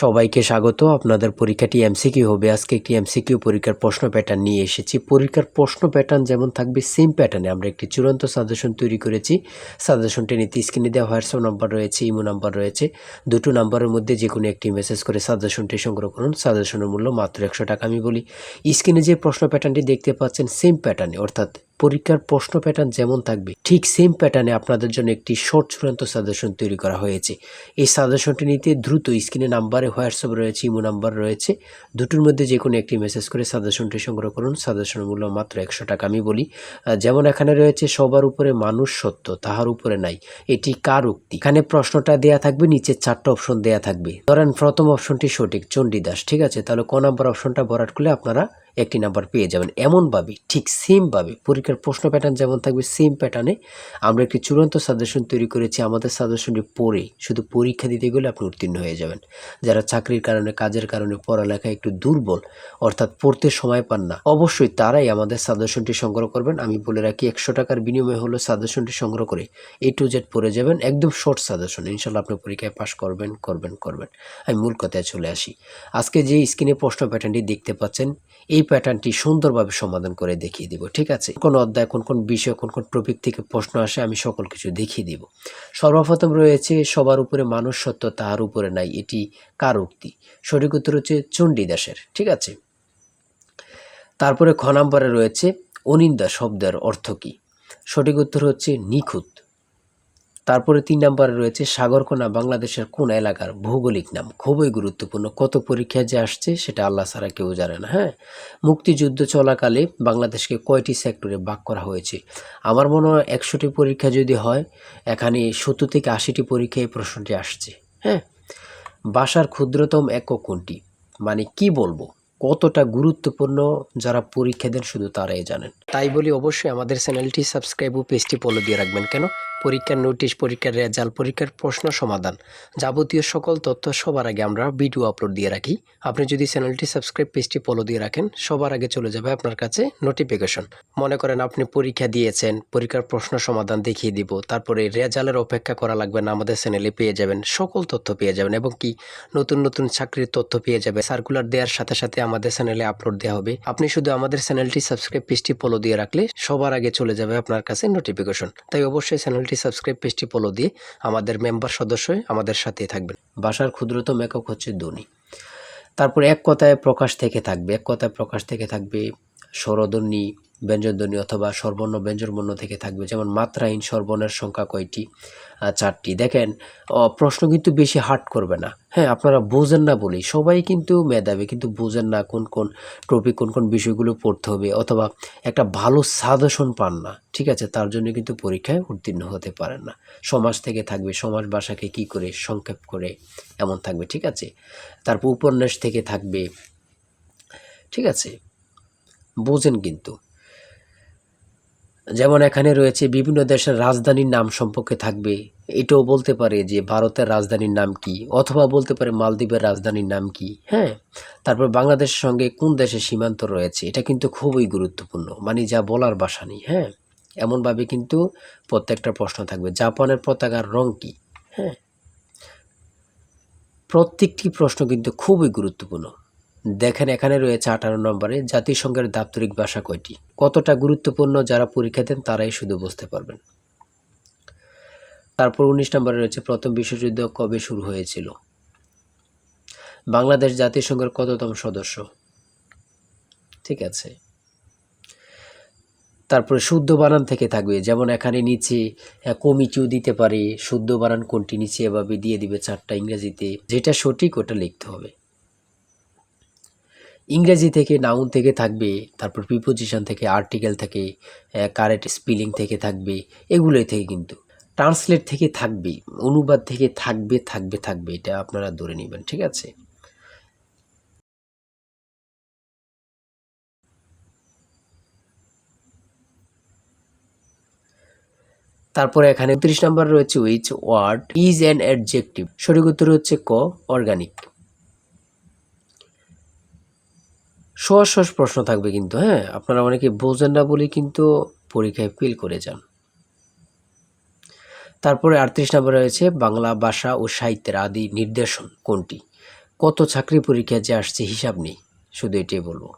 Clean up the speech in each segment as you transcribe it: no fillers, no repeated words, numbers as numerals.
সবাইকে স্বাগত। আপনাদের পরীক্ষাটি এমসিকিউ হবে। আজকে একটি এমসিকিউ পরীক্ষার প্রশ্ন প্যাটার্ন নিয়ে এসেছি। পরীক্ষার প্রশ্ন প্যাটার্ন যেমন থাকবে সেম প্যাটার্নে আমরা একটি চূড়ান্ত সাজেশন তৈরি করেছি। সাজেশনটি নিতে স্ক্রিনে দেওয়া হোয়াটসঅ্যাপ নাম্বার রয়েছে, ইমো নাম্বার রয়েছে। দুটো নাম্বারের মধ্যে যে কোনো একটি মেসেজ করে সাজেশনটি সংগ্রহ করুন। সাজেশনের মূল্য মাত্র 100 টাকা। আমি বলি স্ক্রিনে যে প্রশ্ন প্যাটার্নটি দেখতে পাচ্ছেন সেম প্যাটার্নে, অর্থাৎ পরীক্ষার প্রশ্ন প্যাটার্ন যেমন থাকবে ঠিক সেম প্যাটার্নে আপনাদের জন্য একটি শর্ট চূড়ান্ত সাজেশন তৈরি করা হয়েছে। এই সাজেশনটি নিতে দ্রুত স্ক্রিনে নাম্বারে হোয়াটসঅ্যাপ রয়েছে, ইমো নাম্বার রয়েছে, দুটোর মধ্যে যে কোনো একটি মেসেজ করে সাজেশনটি সংগ্রহ করুন। সাজেশনের মূল্য মাত্র 100 টাকা। আমি বলি যেমন এখানে রয়েছে সবার উপরে মানুষ সত্য, তাহার উপরে নাই, এটি কার উক্তি? এখানে প্রশ্নটা দেয়া থাকবে, নিচে 4টা অপশন দেয়া থাকবে। ধরেন প্রথম অপশনটি সঠিক, চণ্ডীদাস, ঠিক আছে, তাহলে ক নাম্বার অপশনটা ভরাট করলে আপনারা একটি নাম্বার পেয়ে যাবেন। এমনভাবে ঠিক সেমভাবে পরীক্ষার প্রশ্ন প্যাটার্ন যেমন থাকবে সেম প্যাটার্নে আমরা একটি চূড়ান্ত সাজেশন তৈরি করেছি। আমাদের সাজেশনটি পড়ে শুধু পরীক্ষা দিতে গেলে আপনি উত্তীর্ণ হয়ে যাবেন। যারা চাকরির কারণে, কাজের কারণে পড়ালেখায় একটু দুর্বল, অর্থাৎ পড়তে সময় পান না, অবশ্যই তারাই আমাদের সাজেশনটি সংগ্রহ করবেন। আমি বলে রাখি 100 টাকার বিনিময়ে হলো সাজেশনটি সংগ্রহ করে A to Z পড়ে যাবেন। একদম শর্ট সাজেশন, ইনশাল্লাহ আপনি পরীক্ষায় পাশ করবেন। আমি মূল কথায় চলে আসি। আজকে যে স্ক্রিনে প্রশ্ন প্যাটার্নটি দেখতে পাচ্ছেন এই প্যাটার্নটি সুন্দরভাবে সমাধান করে দেখিয়ে দিব, ঠিক আছে? কোন অধ্যায়, কোন বিষয়, কোন টপিক থেকে প্রশ্ন আসে আমি সকল কিছু দেখিয়ে দিব। সর্বপ্রথম রয়েছে সবার উপরে মানুষ সত্য, তাহার উপরে নাই, এটি কার উক্তি? সঠিক উত্তর হচ্ছে চণ্ডীদাসের, ঠিক আছে। তারপরে খ নম্বরে রয়েছে অনিন্দা শব্দের অর্থ কী? সঠিক উত্তর হচ্ছে নিখুঁত। তারপরে 3 নম্বরে রয়েছে সাগরকোনা বাংলাদেশের কোন এলাকার ভৌগোলিক নাম? খুবই গুরুত্বপূর্ণ, কত পরীক্ষায় যে আসছে সেটা আল্লাহ ছাড়া কেউ জানে না। হ্যাঁ, মুক্তিযুদ্ধ চলাকালে বাংলাদেশকে কয়টি সেক্টরে ভাগ করা হয়েছে? আমার মনে হয় 100টি পরীক্ষা যদি হয় এখানে 70 থেকে 80টি পরীক্ষায় এই প্রশ্নটি আসছে। হ্যাঁ, ভাষার ক্ষুদ্রতম একক কোনটি? মানে কি বলবো, কতটা গুরুত্বপূর্ণ যারা পরীক্ষা দেন শুধু তারাই জানেন। তাই বলি অবশ্যই আমাদের চ্যানেলটি সাবস্ক্রাইব ও পেজটি ফলো দিয়ে রাখবেন। কেন? পরীক্ষার নোটিশ, পরীক্ষার রেজাল্ট, পরীক্ষার প্রশ্ন সমাধান, যাবতীয় সকল তথ্য সবার আগে আমরা ভিডিও আপলোড দিয়ে রাখি। আপনি যদি চ্যানেলটি সাবস্ক্রাইব, পেজটি ফলো দিয়ে রাখেন, সবার আগে চলে যাবে আপনার কাছে নোটিফিকেশন। মনে করেন আপনি পরীক্ষা দিয়েছেন, পরীক্ষার প্রশ্ন সমাধান দেখিয়ে দিব, তারপরে রেজাল্টের অপেক্ষা করা লাগবে না, আমাদের চ্যানেলে পেয়ে যাবেন, সকল তথ্য পেয়ে যাবেন, এবং কি নতুন নতুন চাকরির তথ্য পেয়ে যাবে। সার্কুলার দেওয়ার সাথে সাথে আমাদের চ্যানেলে আপলোড দেওয়া হবে। আপনি শুধু আমাদের চ্যানেলটি সাবস্ক্রাইব, পেজটি ফলো দিয়ে রাখলে সবার আগে চলে যাবে আপনার কাছে নোটিফিকেশন। তাই অবশ্যই চ্যানেলটি সাবস্ক্রাইব, পেজটি ফলো দিয়ে আমাদের মেম্বার সদস্য হয়ে আমাদের সাথেই থাকবেন। ভাষার ক্ষুদ্রতম একক হচ্ছে ধ্বনি। তারপর এক কথায় প্রকাশ থেকে থাকবে, এক কথায় প্রকাশ থেকে থাকবে স্বরধ্বনি, ব্যঞ্জনধ্বনি অথবা স্বরবর্ণ ব্যঞ্জনবর্ণ থেকে থাকবে। যেমন মাত্রাহীন স্বরবর্ণের সংখ্যা কয়টি? 4টি। দেখেন প্রশ্ন কিন্তু বেশি হার্ড করবে না। হ্যাঁ, আপনারা বোঝেন না বলেই সবাই কিন্তু মেধাবী, কিন্তু বোঝেন না কোন টপিক, কোন বিষয়গুলো পড়তে হবে, অথবা একটা ভালো সাজেশন পান না, ঠিক আছে, তার জন্য কিন্তু পরীক্ষায় উত্তীর্ণ হতে পারেন না। সমাজ থেকে থাকবে, সমাজ ভাষাকে কি করে সংক্ষেপ করে এমন থাকবে, ঠিক আছে। তারপর উপন্যাস থেকে থাকবে, ঠিক আছে, বোঝেন কিন্তু। যেমন এখানে রয়েছে বিভিন্ন দেশের রাজধানীর নাম সম্পর্কে থাকবে, এটাও বলতে পারে যে ভারতের রাজধানীর নাম কি, অথবা বলতে পারে মালদ্বীপের রাজধানীর নাম কি। হ্যাঁ, তারপর বাংলাদেশের সঙ্গে কোন দেশের সীমান্ত রয়েছে, এটা কিন্তু খুবই গুরুত্বপূর্ণ, মানে যা বলার ভাষা নেই। হ্যাঁ, এমনভাবে কিন্তু প্রত্যেকটা প্রশ্ন থাকবে। জাপানের পতাকার রং কি? হ্যাঁ, প্রত্যেকটি প্রশ্ন কিন্তু খুবই গুরুত্বপূর্ণ। দেখেন এখানে রয়েছে 18 নম্বরে জাতিসংঘের দাপ্তরিক ভাষা কয়টি? কতটা গুরুত্বপূর্ণ যারা পরীক্ষা দেন তারাই শুধু বুঝতে পারবেন। তারপর 19 নম্বরে রয়েছে প্রথম বিশ্বযুদ্ধ কবে শুরু হয়েছিল? বাংলাদেশ জাতিসংঘের কততম সদস্য? ঠিক আছে। তারপরে শুদ্ধ বানান থেকে থাকবে, যেমন এখানে নিচে কমিটিও দিতে পারে, শুদ্ধ বানান কোনটি নিচে এভাবে দিয়ে দিবে 4টা ইংরেজিতে, যেটা সঠিক ওটা লিখতে হবে। ইংরেজি থেকে নাউন থেকে থাকবে, তারপর প্রিপোজিশন থেকে, আর্টিকেল থেকে, কারেক্ট স্পেলিং থেকে থাকবে, এগুলোই থেকে কিন্তু ট্রান্সলেট থেকে থাকবে, অনুবাদ থেকে থাকবে, এটা আপনারা ধরে নেবেন, ঠিক আছে। তারপরে এখানে 30 নম্বর রয়েছে which word is an adjective? সঠিক উত্তর হচ্ছে ক, অর্গানিক। সহজ সহজ প্রশ্ন থাকবে কিন্তু, হ্যাঁ, আপনারা অনেকে বোঝেন না বলে কিন্তু পরীক্ষায় ফেল করে যান। তারপরে 38 নম্বরে রয়েছে বাংলা ভাষা ও সাহিত্যের আদি নির্দেশন কোনটি? কত চাকরি পরীক্ষা যে আসছে হিসাব নেই, শুধু এটাই বলবো।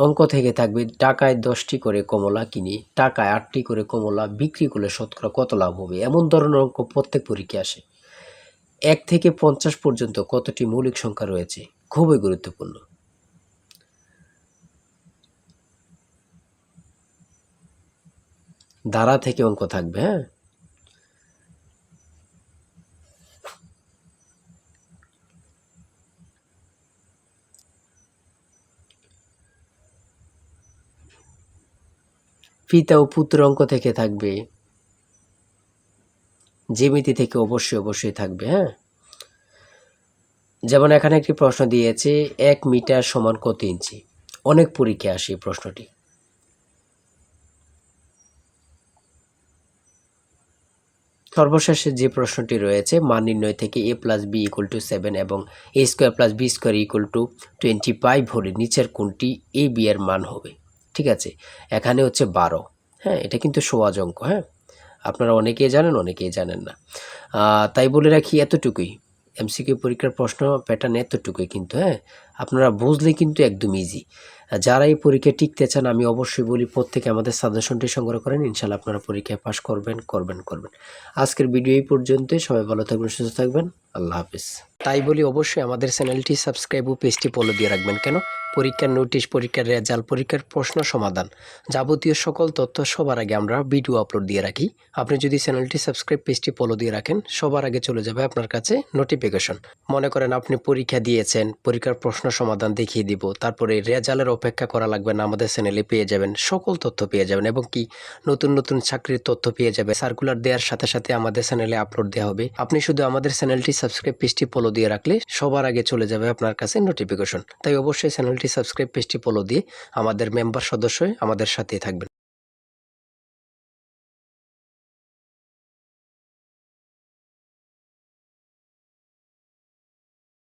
অঙ্ক থেকে থাকবে টাকায় 10টি করে কমলা কিনি, টাকায় 8টি করে কমলা বিক্রি করলে শতকরা কত লাভ হবে, এমন ধরনের অঙ্ক প্রত্যেক পরীক্ষায় আসে। 1 থেকে 50 পর্যন্ত কতটি মৌলিক সংখ্যা রয়েছে, খুবই গুরুত্বপূর্ণ। ধারা থেকে অঙ্ক থাকবে, হ্যাঁ। পিতা ও পুত্র অঙ্ক থেকে থাকবে, জ্যামিতি থেকে অবশ্যই থাকবে, হ্যাঁ। যেমন এখানে একটি প্রশ্ন দিয়েছে 1 মিটার সমান কত ইঞ্চি, অনেক পরীক্ষায় আসে এই প্রশ্নটি। সর্বশেষে যে প্রশ্নটি রয়েছে মান নির্ণয় থেকে a + b = 7 এবং a² + b² = 25 হলে নিচের কোনটি a b এর মান হবে। ঠিক আছে, এখানে হচ্ছে 12, হ্যাঁ। এটা কিন্তু সহজ অঙ্ক, হ্যাঁ। আপনারা অনেকেই জানেন, অনেকেই জানেন না। তাই বলে রাখি এতটুকুই, এমসিকিউ পরীক্ষার প্রশ্ন প্যাটার্ন এতটুকুই কিন্তু, হ্যাঁ। আপনারা বুঝলে কিন্তু একদম ইজি। যারা এই পরীক্ষায় টিকতে চান আমি অবশ্যই বলি প্রত্যেকে আমাদের সাজেশনটি সংগ্রহ করেন, ইনশাল্লাহ আপনারা পরীক্ষায় পাশ করবেন। আজকের ভিডিও এই পর্যন্তই। সবাই ভালো থাকবেন, সুস্থ থাকবেন। আল্লাহ হাফিজ। তাই বলি অবশ্যই আমাদের চ্যানেলটি সাবস্ক্রাইব ও পেজটি ফলো দিয়ে রাখবেন। কেন? পরীক্ষার নোটিশ, পরীক্ষার রেজাল্ট, পরীক্ষার প্রশ্ন সমাধান, যাবতীয় সকল তথ্য সবার আগে আমরা ভিডিও আপলোড দিয়ে রাখি। আপনি যদি চ্যানেলটি সাবস্ক্রাইব, পেজটি ফলো দিয়ে রাখেন, সবার আগে চলে যাবে আপনার কাছে নোটিফিকেশন। মনে করেন আপনি পরীক্ষা দিয়েছেন, পরীক্ষার প্রশ্ন সমাধান দেখিয়ে দিব, তারপরে রেজাল্টের অপেক্ষা করা লাগবে না, আমাদের চ্যানেলে পেয়ে যাবেন, সকল তথ্য পেয়ে যাবেন এবং কি নতুন চাকরির তথ্য পেয়ে যাবে। সার্কুলার দেওয়ার সাথে সাথে আমাদের চ্যানেলে আপলোড দেওয়া হবে। আপনি শুধু আমাদের চ্যানেলটি সাবস্ক্রাইব, পেজটি ফলো দিয়ে রাখলে সবার আগে চলে যাবে আপনার কাছে নোটিফিকেশন। তাই অবশ্যই চ্যানেলটি সাবস্ক্রাইব, পেজটি ফলো দিয়ে আমাদের মেম্বার সদস্য হয়ে আমাদের সাথেই থাকবেন।